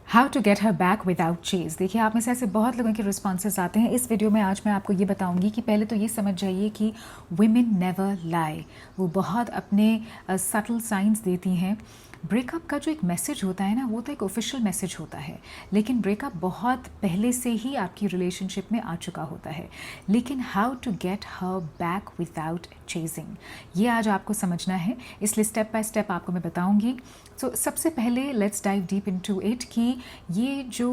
How to get her back without chase. देखिए, आप में से ऐसे बहुत लोगों के रिस्पॉन्सेज आते हैं। इस वीडियो में आज मैं आपको ये बताऊंगी कि पहले तो ये समझ जाइए कि वुमेन नेवर लाई। वो बहुत अपने सटल साइंस देती हैं। ब्रेकअप का जो एक मैसेज होता है ना, वो तो एक ऑफिशियल मैसेज होता है, लेकिन ब्रेकअप बहुत पहले से ही आपकी रिलेशनशिप में आ चुका होता है। लेकिन how to get her back without chasing, ये आज आपको समझना है, इसलिए स्टेप बाय स्टेप आपको मैं बताऊंगी। सो सबसे पहले let's dive deep into it कि ये जो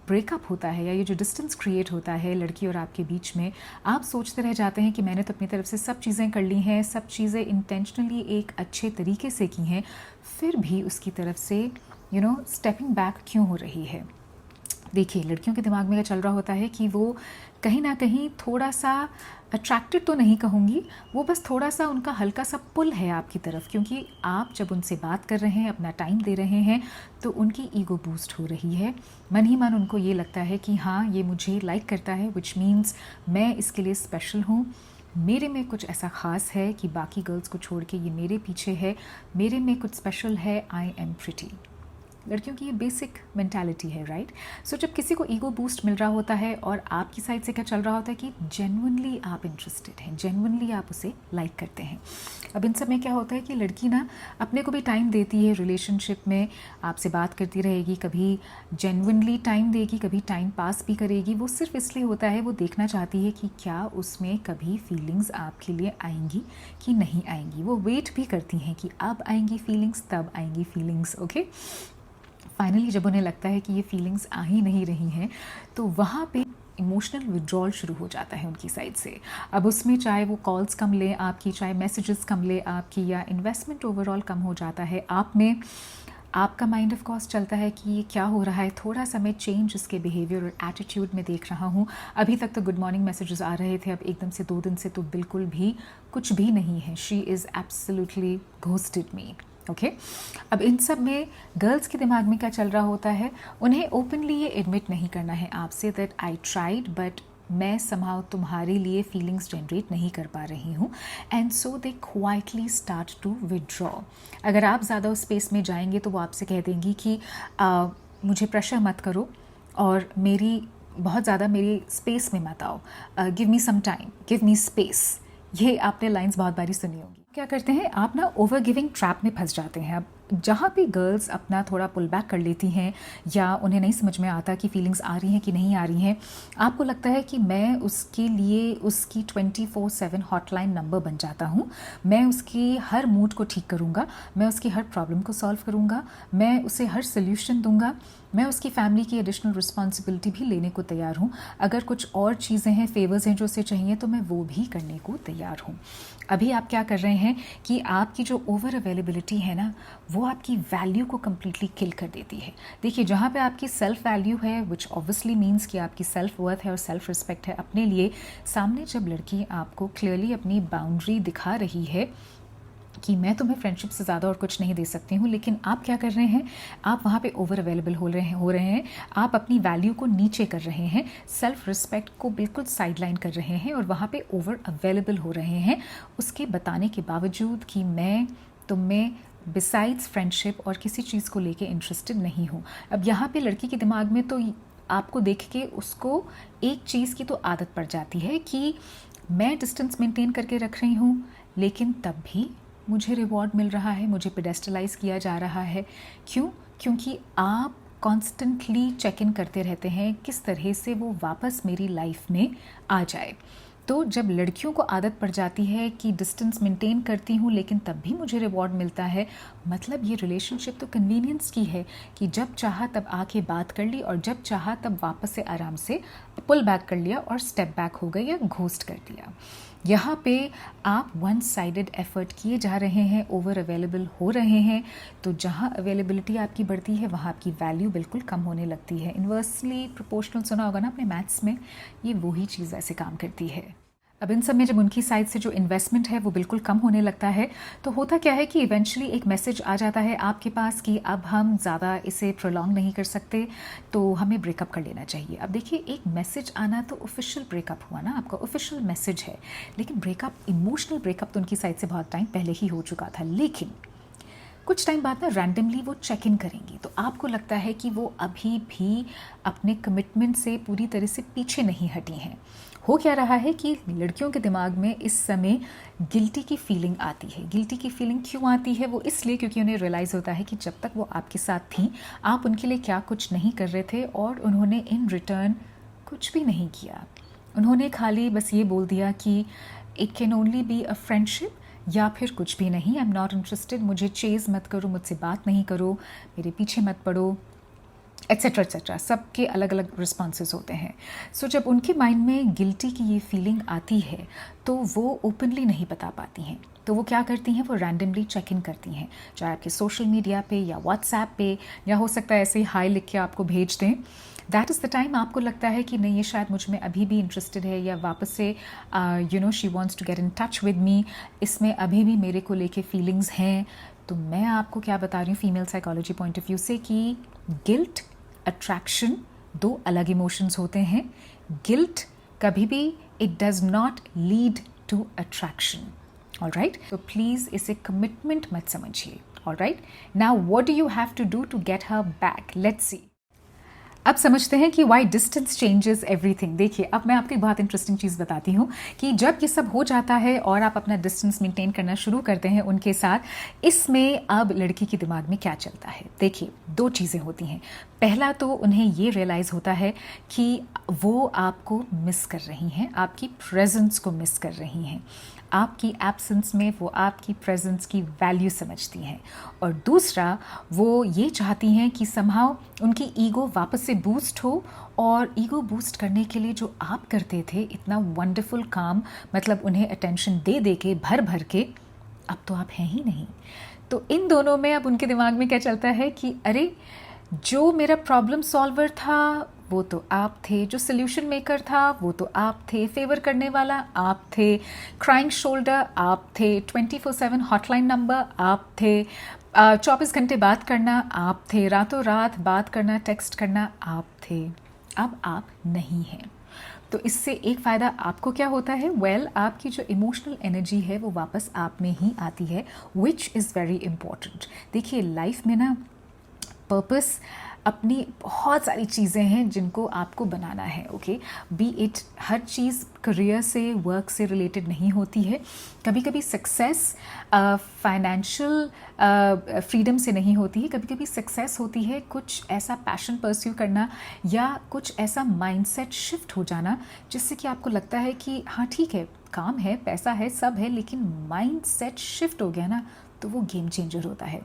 ब्रेकअप होता है या ये जो डिस्टेंस क्रिएट होता है लड़की और आपके बीच में, आप सोचते रह जाते हैं कि मैंने तो अपनी तरफ से सब चीज़ें कर ली हैं, सब चीज़ें इंटेंशनली एक अच्छे तरीके से की हैं, फिर भी उसकी तरफ से स्टेपिंग बैक क्यों हो रही है। देखिए, लड़कियों के दिमाग में क्या चल रहा होता है कि वो कहीं ना कहीं थोड़ा सा अट्रैक्टेड तो नहीं कहूँगी, वो बस थोड़ा सा उनका हल्का सा पुल है आपकी तरफ, क्योंकि आप जब उनसे बात कर रहे हैं, अपना टाइम दे रहे हैं, तो उनकी ईगो बूस्ट हो रही है। मन ही मन उनको ये लगता है कि हाँ, ये मुझे लाइक करता है, विच मीन्स मैं इसके लिए स्पेशल हूँ, मेरे में कुछ ऐसा ख़ास है कि बाकी गर्ल्स को छोड़ के ये मेरे पीछे है, मेरे में कुछ स्पेशल है, आई एम प्रिटी। लड़कियों की ये बेसिक मेंटालिटी है, राइट। सो जब किसी को ईगो बूस्ट मिल रहा होता है और आपकी साइड से क्या चल रहा होता है कि जेन्युइनली आप इंटरेस्टेड हैं, जेन्युइनली आप उसे लाइक करते हैं। अब इन सब में क्या होता है कि लड़की ना अपने को भी टाइम देती है, रिलेशनशिप में आपसे बात करती रहेगी, कभी जेन्युइनली टाइम देगी, कभी टाइम पास भी करेगी। वो सिर्फ इसलिए होता है, वो देखना चाहती है कि क्या उसमें कभी फीलिंग्स आपके लिए आएंगी कि नहीं आएंगी। वो वेट भी करती हैं कि अब आएंगी फीलिंग्स, तब आएंगी फीलिंग्स, ओके। फाइनली जब उन्हें लगता है कि ये फीलिंग्स आ ही नहीं रही हैं, तो वहाँ पे इमोशनल विड्रॉल शुरू हो जाता है उनकी साइड से। अब उसमें चाहे वो कॉल्स कम ले आपकी, चाहे मैसेजेस कम ले आपकी, या इन्वेस्टमेंट ओवरऑल कम हो जाता है आप में। आपका माइंड ऑफ कोर्स चलता है कि ये क्या हो रहा है, थोड़ा सा मैं चेंज इसके बिहेवियर और एटीट्यूड में देख रहा हूँ। अभी तक तो गुड मॉर्निंग मैसेजेस आ रहे थे, अब एकदम से 2 दिन से तो बिल्कुल भी कुछ भी नहीं है। She is absolutely ghosted me, okay. अब इन सब में गर्ल्स के दिमाग में क्या चल रहा होता है, उन्हें ओपनली ये एडमिट नहीं करना है आपसे दैट आई ट्राइड बट मैं समहाउ तुम्हारे लिए फीलिंग्स जनरेट नहीं कर पा रही हूँ, and so they quietly start to withdraw. अगर आप ज़्यादा उस स्पेस में जाएंगे तो वो आपसे कह देंगी कि मुझे प्रेशर मत करो और बहुत ज़्यादा मेरी स्पेस में मत आओ, give me some time, give me space. ये आपने लाइंस बहुत बारी सुनी होगी। क्या करते हैं आप ना, ओवर गिविंग ट्रैप में फंस जाते हैं। अब जहाँ पे गर्ल्स अपना थोड़ा पुल बैक कर लेती हैं या उन्हें नहीं समझ में आता कि फीलिंग्स आ रही हैं कि नहीं आ रही हैं, आपको लगता है कि मैं उसके लिए उसकी 24/7 हॉटलाइन नंबर बन जाता हूँ, मैं उसकी हर मूड को ठीक करूँगा, मैं उसकी हर प्रॉब्लम को सॉल्व करूँगा, मैं उसे हर सोल्यूशन दूंगा, मैं उसकी फैमिली की एडिशनल रिस्पॉन्सिबिलिटी भी लेने को तैयार हूँ, अगर कुछ और चीज़ें हैं, फेवर्स हैं जो उसे चाहिए, तो मैं वो भी करने को तैयार हूँ। अभी आप क्या कर रहे हैं कि आपकी जो ओवर अवेलेबिलिटी है ना, वो आपकी वैल्यू को कम्प्लीटली किल कर देती है। देखिए, जहाँ पे आपकी सेल्फ वैल्यू है, विच ऑब्वियसली मीन्स कि आपकी सेल्फ वर्थ है और सेल्फ रिस्पेक्ट है अपने लिए, सामने जब लड़की आपको क्लियरली अपनी बाउंड्री दिखा रही है कि मैं तुम्हें फ्रेंडशिप से ज़्यादा और कुछ नहीं दे सकती हूँ, लेकिन आप क्या कर रहे हैं, आप वहाँ पे ओवर अवेलेबल हो रहे हैं, आप अपनी वैल्यू को नीचे कर रहे हैं, सेल्फ रिस्पेक्ट को बिल्कुल साइडलाइन कर रहे हैं और वहाँ पे ओवर अवेलेबल हो रहे हैं, उसके बताने के बावजूद कि मैं तुम में बिसाइड्स फ्रेंडशिप और किसी चीज़ को लेके इंटरेस्टेड नहीं हूँ। अब यहाँ पे लड़की के दिमाग में तो आपको देख के उसको एक चीज़ की तो आदत पड़ जाती है कि मैं डिस्टेंस मेंटेन करके रख रही हूँ, लेकिन तब भी मुझे रिवॉर्ड मिल रहा है, मुझे पेडेस्टलाइज किया जा रहा है। क्यों? क्योंकि आप कॉन्स्टेंटली चेक इन करते रहते हैं किस तरह से वो वापस मेरी लाइफ में आ जाए। तो जब लड़कियों को आदत पड़ जाती है कि डिस्टेंस मेंटेन करती हूँ लेकिन तब भी मुझे रिवॉर्ड मिलता है, मतलब ये रिलेशनशिप तो कन्वीनियंस की है कि जब चाहा तब आके बात कर ली और जब चाहा तब वापस से आराम से पुल बैक कर लिया और स्टेप बैक हो गए या घोस्ट कर दिया। यहाँ पे आप वन साइडेड एफर्ट किए जा रहे हैं, ओवर अवेलेबल हो रहे हैं, तो जहाँ अवेलेबिलिटी आपकी बढ़ती है वहाँ आपकी वैल्यू बिल्कुल कम होने लगती है। इन्वर्सली प्रोपोर्शनल सुना होगा ना अपने मैथ्स में, ये वही चीज़ ऐसे काम करती है। अब इन सब में जब उनकी साइड से जो इन्वेस्टमेंट है वो बिल्कुल कम होने लगता है, तो होता क्या है कि इवेंचुअली एक मैसेज आ जाता है आपके पास कि अब हम ज़्यादा इसे प्रोलॉन्ग नहीं कर सकते, तो हमें ब्रेकअप कर लेना चाहिए। अब देखिए, एक मैसेज आना तो ऑफिशियल ब्रेकअप हुआ ना, आपका ऑफिशियल मैसेज है, लेकिन ब्रेकअप, इमोशनल ब्रेकअप तो उनकी साइड से बहुत टाइम पहले ही हो चुका था। लेकिन कुछ टाइम बाद ना रैंडमली वो चेक इन करेंगी, तो आपको लगता है कि वो अभी भी अपने कमिटमेंट से पूरी तरह से पीछे नहीं हटी हैं। हो क्या रहा है कि लड़कियों के दिमाग में इस समय गिल्टी की फीलिंग आती है। गिल्टी की फीलिंग क्यों आती है? वो इसलिए क्योंकि उन्हें रियलाइज़ होता है कि जब तक वो आपके साथ थी, आप उनके लिए क्या कुछ नहीं कर रहे थे और उन्होंने इन रिटर्न कुछ भी नहीं किया। उन्होंने खाली बस ये बोल दिया कि it can only be a friendship, या फिर कुछ भी नहीं, आई एम नॉट इंटरेस्टेड, मुझे चेज़ मत करो, मुझसे बात नहीं करो, मेरे पीछे मत पड़ो, एट्सेट्रा एट्सेट्रा। सबके अलग अलग रिस्पॉन्सेज होते हैं। सो जब उनके माइंड में गिल्टी की ये फीलिंग आती है तो वो ओपनली नहीं बता पाती हैं। तो वो क्या करती हैं? वो रैंडमली चेक इन करती हैं, चाहे आपके सोशल मीडिया पे या व्हाट्सएप पे, या हो सकता है ऐसे ही हाई लिख के आपको भेज दें। दैट इज़ द टाइम आपको लगता है कि नहीं, ये शायद मुझ में अभी भी इंटरेस्टेड है, या वापस से she wants to get in touch with me, इसमें अभी भी मेरे को लेके फीलिंग्स हैं। तो मैं आपको क्या बता रही हूँ female psychology point of view से कि गिल्ट, अट्रैक्शन दो अलग इमोशंस होते हैं। गिल्ट कभी भी it does not lead to attraction. Alright, तो प्लीज़ इसे कमिटमेंट मत समझिए। Alright, now what do you have to do to get her back? Let's see. अब समझते हैं कि वाई डिस्टेंस चेंजेस एवरीथिंग। देखिए, अब मैं आपको एक बहुत इंटरेस्टिंग चीज़ बताती हूँ कि जब ये सब हो जाता है और आप अपना डिस्टेंस मेंटेन करना शुरू करते हैं उनके साथ, इसमें अब लड़की के दिमाग में क्या चलता है? देखिए, दो चीज़ें होती हैं। पहला तो उन्हें ये रियलाइज़ होता है कि वो आपको मिस कर रही हैं, आपकी प्रेजेंस को मिस कर रही हैं। आपकी एब्सेंस में वो आपकी प्रेजेंस की वैल्यू समझती हैं। और दूसरा, वो ये चाहती हैं कि समहाउ उनकी ईगो वापस से बूस्ट हो, और ईगो बूस्ट करने के लिए जो आप करते थे इतना वंडरफुल काम, मतलब उन्हें अटेंशन दे दे के, भर भर के, अब तो आप हैं ही नहीं। तो इन दोनों में अब उनके दिमाग में क्या चलता है कि अरे, जो मेरा प्रॉब्लम सॉल्वर था वो तो आप थे, जो सोल्यूशन मेकर था वो तो आप थे, फेवर करने वाला आप थे, क्राइंग शोल्डर आप थे, 24/7 हॉटलाइन नंबर आप थे, 24 घंटे बात करना आप थे, रातों रात बात करना, टेक्स्ट करना आप थे। अब आप नहीं हैं। तो इससे एक फ़ायदा आपको क्या होता है? वेल, आपकी जो इमोशनल एनर्जी है वो वापस आप में ही आती है, विच इज़ वेरी इम्पॉर्टेंट। देखिए, लाइफ में ना पर्पस, अपनी बहुत सारी चीज़ें हैं जिनको आपको बनाना है। Okay, B it, her cheese career से, वर्क से रिलेटेड नहीं होती है। कभी कभी सक्सेस फाइनेंशियल फ्रीडम से नहीं होती है। कभी कभी सक्सेस होती है कुछ ऐसा पैशन परस्यू करना, या कुछ ऐसा माइंडसेट शिफ्ट हो जाना जिससे कि आपको लगता है कि हाँ ठीक है, काम है, पैसा है, सब है, लेकिन माइंडसेट शिफ्ट हो गया ना, तो वो गेम चेंजर होता है।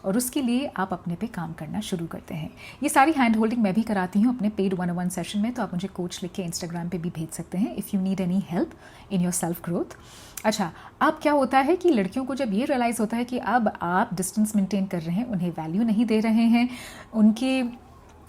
और उसके लिए आप अपने पे काम करना शुरू करते हैं। ये सारी हैंड होल्डिंग मैं भी कराती हूँ अपने पेड 101 सेशन में, तो आप मुझे कोच लिख के इंस्टाग्राम पे भी भेज सकते हैं if you need any help in your self growth. अच्छा, अब क्या होता है कि लड़कियों को जब ये रियलाइज़ होता है कि अब आप डिस्टेंस मेंटेन कर रहे हैं, उन्हें वैल्यू नहीं दे रहे हैं, उनके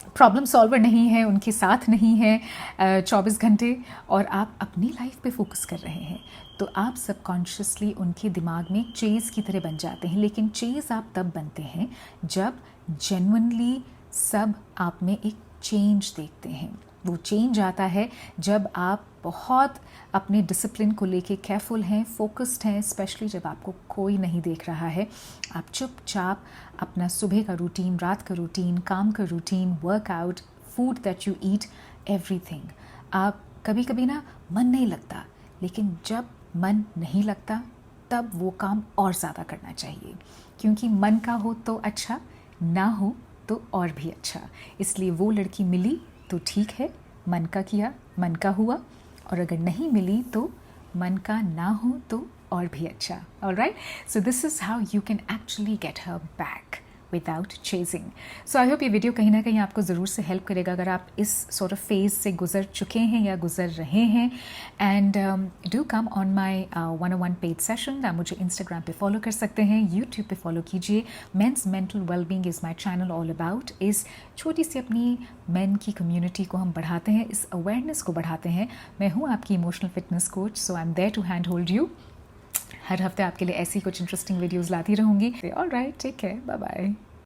प्रॉब्लम सॉल्वर नहीं है, उनके साथ नहीं है 24 घंटे, और आप अपनी लाइफ पे फोकस कर रहे हैं, तो आप सबकॉन्शियसली उनके दिमाग में चेज़ की तरह बन जाते हैं। लेकिन चेज़ आप तब बनते हैं जब जेन्युइनली सब आप में एक चेंज देखते हैं। वो चेंज आता है जब आप बहुत अपने डिसिप्लिन को लेके केयरफुल हैं, फोकस्ड हैं, स्पेशली जब आपको कोई नहीं देख रहा है। आप चुपचाप अपना सुबह का रूटीन, रात का रूटीन, काम का routine, workout, food that you eat, everything. आप कभी कभी ना मन नहीं लगता, लेकिन जब मन नहीं लगता तब वो काम और ज़्यादा करना चाहिए, क्योंकि मन का हो तो अच्छा, ना हो तो और भी अच्छा। इसलिए वो लड़की मिली तो ठीक है, मन का किया, मन का हुआ, और अगर नहीं मिली तो मन का ना हो तो और भी अच्छा। Alright, so this is how you can actually get her back without chasing. So I hope ये वीडियो कहीं ना कहीं आपको ज़रूर से हेल्प करेगा अगर आप इस सॉर्ट ऑफ फेज से गुजर चुके हैं या गुजर रहे हैं। And do come on my 101 paid session. आप मुझे इंस्टाग्राम पे फॉलो कर सकते हैं, यूट्यूब पे फॉलो कीजिए। Men's mental wellbeing is my channel, all about इस छोटी सी अपनी मेन की कम्युनिटी को हम बढ़ाते हैं, इस अवेयरनेस को बढ़ाते हैं। मैं हूँ आपकी emotional fitness coach, so I am there to hand hold you. हर हफ्ते आपके लिए ऐसी कुछ इंटरेस्टिंग वीडियोज़ लाती रहूँगी। All right, take care, bye bye.